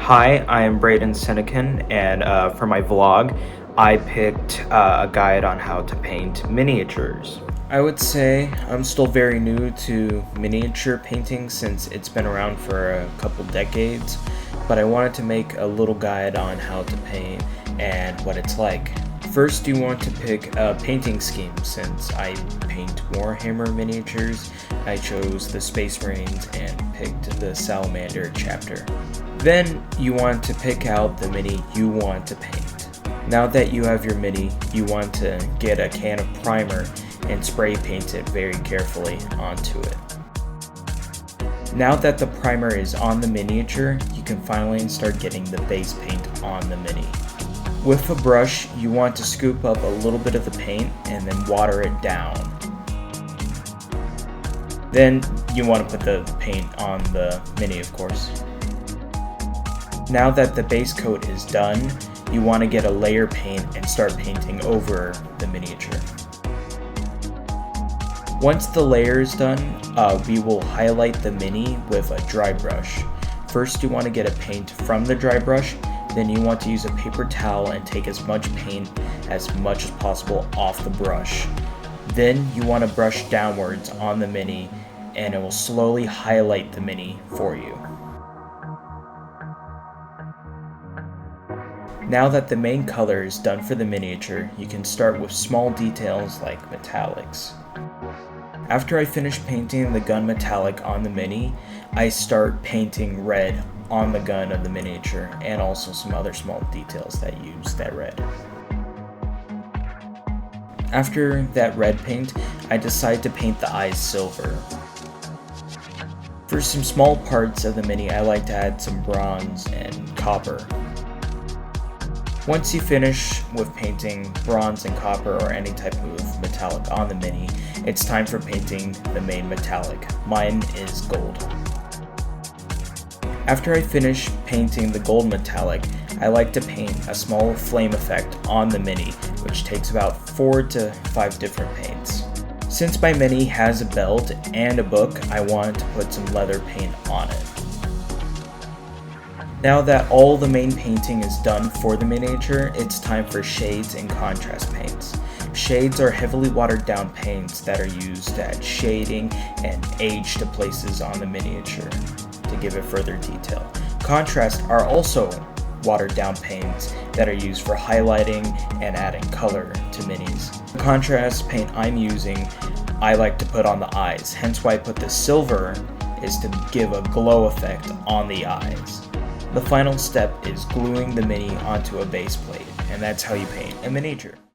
Hi, I am Brayden Sinykin, and for my vlog, I picked a guide on how to paint miniatures. I would say I'm still very new to miniature painting since it's been around for a couple decades, but I wanted to make a little guide on how to paint and what it's like. First, you want to pick a painting scheme. Since I paint Warhammer miniatures, I chose the Space Marines and picked the Salamander chapter. Then you want to pick out the mini you want to paint. Now that you have your mini, you want to get a can of primer and spray paint it very carefully onto it. Now that the primer is on the miniature, you can finally start getting the base paint on the mini. With a brush, you want to scoop up a little bit of the paint and then water it down. Then you want to put the paint on the mini, of course. Now that the base coat is done, you want to get a layer paint and start painting over the miniature. Once the layer is done, we will highlight the mini with a dry brush. First, you want to get a paint from the dry brush. Then you want to use a paper towel and take as much paint as possible off the brush. Then you want to brush downwards on the mini and it will slowly highlight the mini for you. Now that the main color is done for the miniature, you can start with small details like metallics. After I finish painting the gun metallic on the mini, I start painting red on the gun of the miniature and also some other small details that use that red. After that red paint, I decide to paint the eyes silver. For some small parts of the mini, I like to add some bronze and copper. Once you finish with painting bronze and copper or any type of metallic on the mini, it's time for painting the main metallic. Mine is gold. After I finish painting the gold metallic, I like to paint a small flame effect on the mini, which takes about 4 to 5 different paints. Since my mini has a belt and a book, I wanted to put some leather paint on it. Now that all the main painting is done for the miniature, it's time for shades and contrast paints. Shades are heavily watered down paints that are used to add shading and age to places on the miniature to give it further detail. Contrast are also watered down paints that are used for highlighting and adding color to minis. The contrast paint I'm using, I like to put on the eyes, hence why I put the silver is to give a glow effect on the eyes. The final step is gluing the mini onto a base plate, and that's how you paint a miniature.